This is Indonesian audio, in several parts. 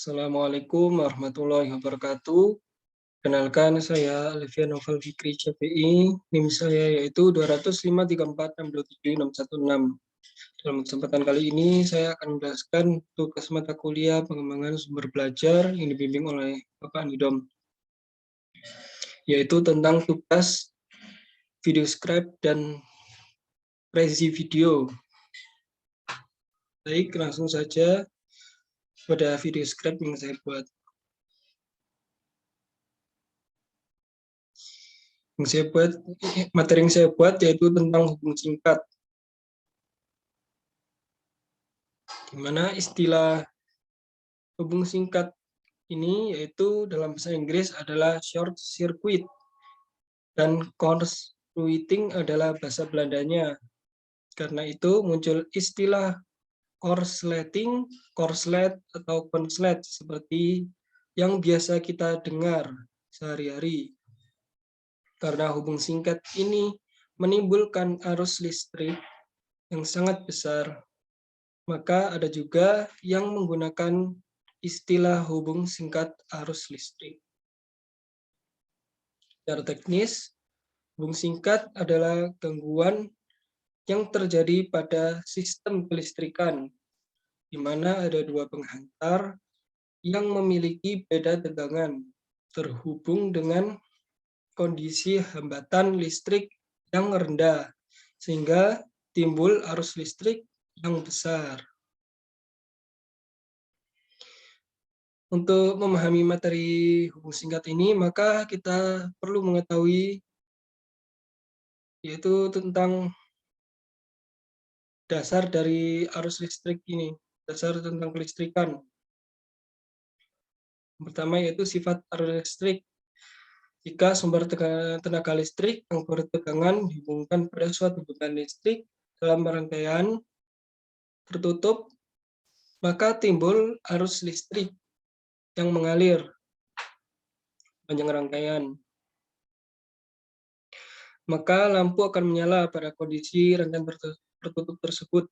Assalamualaikum warahmatullahi wabarakatuh. Kenalkan, saya Alfian Novel Fikri CPI. NIM saya yaitu 20534627616. Dalam kesempatan kali ini, saya akan menjelaskan tugas mata kuliah pengembangan sumber belajar yang dibimbing oleh Bapak Nidom, yaitu tentang tugas video scribe dan resi video. Baik, langsung saja pada video scribe yang saya buat. Materi yang saya buat yaitu tentang hubung singkat, di mana istilah hubung singkat ini yaitu dalam bahasa Inggris adalah short circuit dan course-routing adalah bahasa Belandanya. Karena itu muncul istilah korsleting, korslet atau konslet seperti yang biasa kita dengar sehari-hari. Karena hubung singkat ini menimbulkan arus listrik yang sangat besar, maka ada juga yang menggunakan istilah hubung singkat arus listrik. Secara teknis, hubung singkat adalah gangguan yang terjadi pada sistem kelistrikan, di mana ada dua penghantar yang memiliki beda tegangan terhubung dengan kondisi hambatan listrik yang rendah, sehingga timbul arus listrik yang besar. Untuk memahami materi hubung singkat ini, maka kita perlu mengetahui yaitu tentang dasar dari arus listrik ini, dasar tentang kelistrikan. Yang pertama yaitu sifat arus listrik. Jika sumber tenaga listrik yang bertegangan dihubungkan pada suatu beban listrik dalam rangkaian tertutup, maka timbul arus listrik yang mengalir panjang rangkaian. Maka lampu akan menyala pada kondisi rangkaian tertutup tersebut.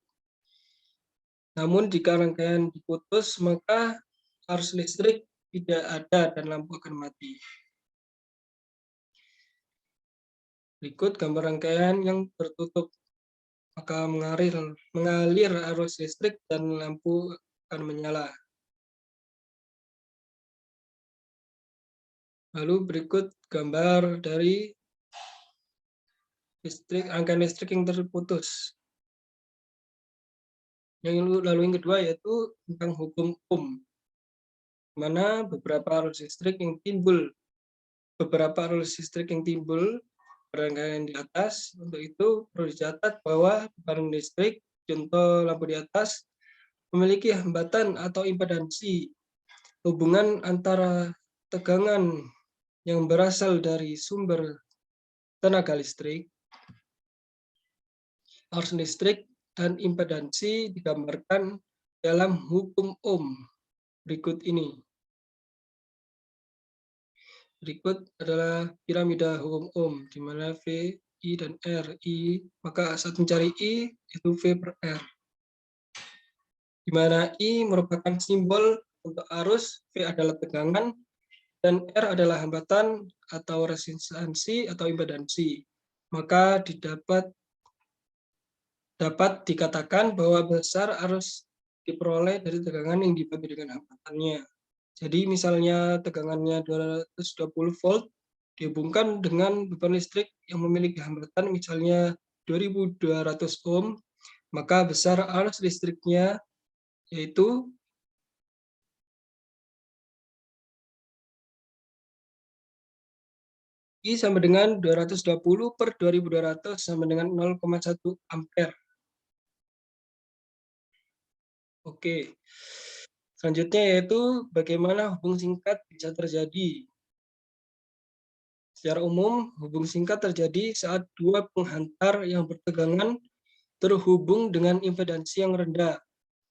Namun jika rangkaian diputus, maka arus listrik tidak ada dan lampu akan mati. Berikut gambar rangkaian yang tertutup, maka mengalir arus listrik dan lampu akan menyala. Lalu berikut gambar dari rangkaian listrik yang terputus. Lalu yang kedua yaitu tentang hukum Ohm, di mana beberapa arus listrik yang timbul rangkaian di atas. Untuk itu perlu dicatat bahwa beban listrik, contoh lampu di atas, memiliki hambatan atau impedansi. Hubungan antara tegangan yang berasal dari sumber tenaga listrik, arus listrik, dan impedansi digambarkan dalam hukum Ohm berikut ini. Berikut adalah piramida hukum Ohm, di mana V, I, dan R. I, maka saat mencari I, itu V per R. Di mana I merupakan simbol untuk arus, V adalah tegangan, dan R adalah hambatan atau resistansi atau impedansi. Maka dapat dikatakan bahwa besar arus diperoleh dari tegangan yang dibagi dengan hambatannya. Jadi misalnya tegangannya 220 volt dihubungkan dengan beban listrik yang memiliki hambatan misalnya 2200 ohm, maka besar arus listriknya yaitu I sama dengan 220 per 2200 sama dengan 0,1 ampere. Oke. Selanjutnya yaitu bagaimana hubung singkat bisa terjadi. Secara umum, hubung singkat terjadi saat dua penghantar yang bertegangan terhubung dengan impedansi yang rendah.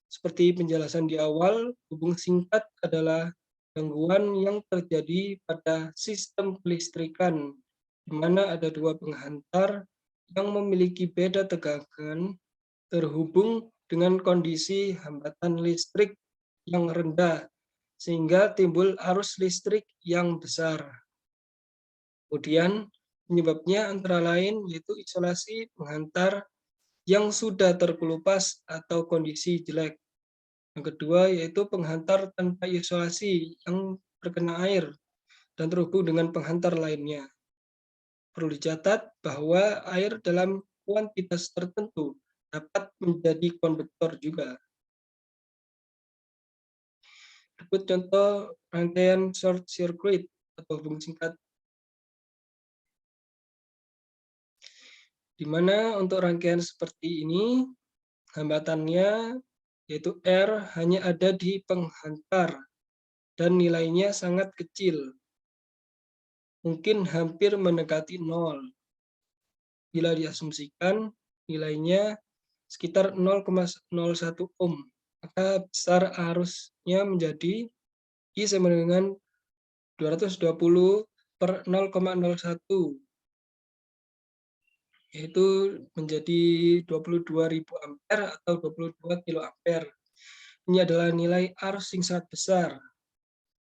Seperti penjelasan di awal, hubung singkat adalah gangguan yang terjadi pada sistem kelistrikan, di mana ada dua penghantar yang memiliki beda tegangan terhubung dengan kondisi hambatan listrik yang rendah, sehingga timbul arus listrik yang besar. Kemudian penyebabnya antara lain yaitu isolasi penghantar yang sudah terkelupas atau kondisi jelek. Yang kedua yaitu penghantar tanpa isolasi yang terkena air dan terhubung dengan penghantar lainnya. Perlu dicatat bahwa air dalam kuantitas tertentu dapat menjadi konduktor juga. Berikut contoh rangkaian short circuit atau hubung singkat, di mana untuk rangkaian seperti ini hambatannya yaitu R hanya ada di penghantar dan nilainya sangat kecil, mungkin hampir mendekati 0. Bila diasumsikan nilainya sekitar 0,01 ohm, maka besar arusnya menjadi I sama dengan 220 per 0,01, yaitu menjadi 22.000 ampere atau 22 kilo ampere. Ini adalah nilai arus yang sangat besar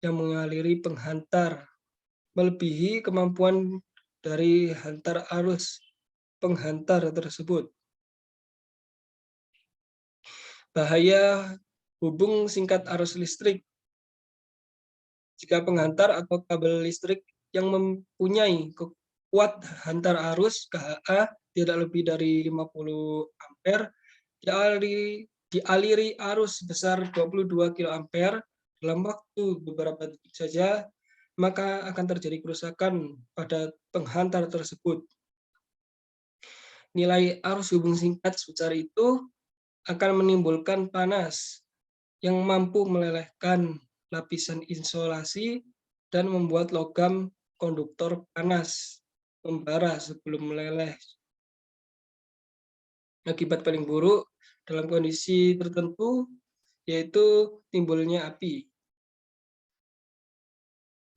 yang mengaliri penghantar, melebihi kemampuan dari hantar arus penghantar tersebut. Bahaya hubung singkat arus listrik. Jika penghantar atau kabel listrik yang mempunyai kuat hantar arus KHA tidak lebih dari 50 ampere dialiri arus sebesar 22 kilo ampere dalam waktu beberapa detik saja, maka akan terjadi kerusakan pada penghantar tersebut. Nilai arus hubung singkat sebesar itu akan menimbulkan panas yang mampu melelehkan lapisan isolasi dan membuat logam konduktor panas membara sebelum meleleh. Akibat paling buruk dalam kondisi tertentu yaitu timbulnya api.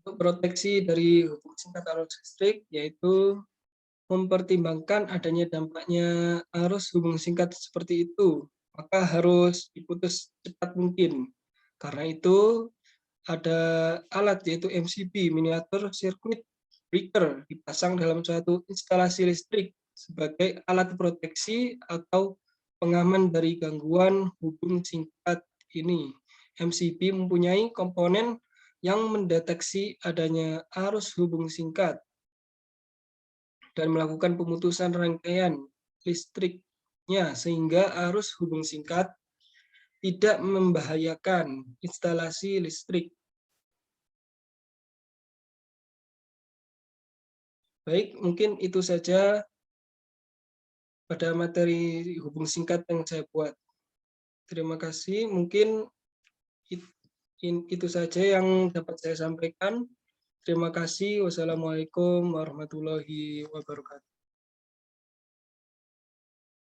Untuk proteksi dari hubung singkat arus listrik yaitu mempertimbangkan adanya dampaknya arus hubung singkat seperti itu, maka harus diputus cepat mungkin. Karena itu ada alat yaitu MCB, miniatur circuit breaker, dipasang dalam suatu instalasi listrik sebagai alat proteksi atau pengaman dari gangguan hubung singkat ini. MCB mempunyai komponen yang mendeteksi adanya arus hubung singkat dan melakukan pemutusan rangkaian listriknya sehingga arus hubung singkat tidak membahayakan instalasi listrik. Baik, mungkin itu saja pada materi hubung singkat yang saya buat. Terima kasih. Mungkin itu saja yang dapat saya sampaikan. Terima kasih. Wassalamualaikum warahmatullahi wabarakatuh.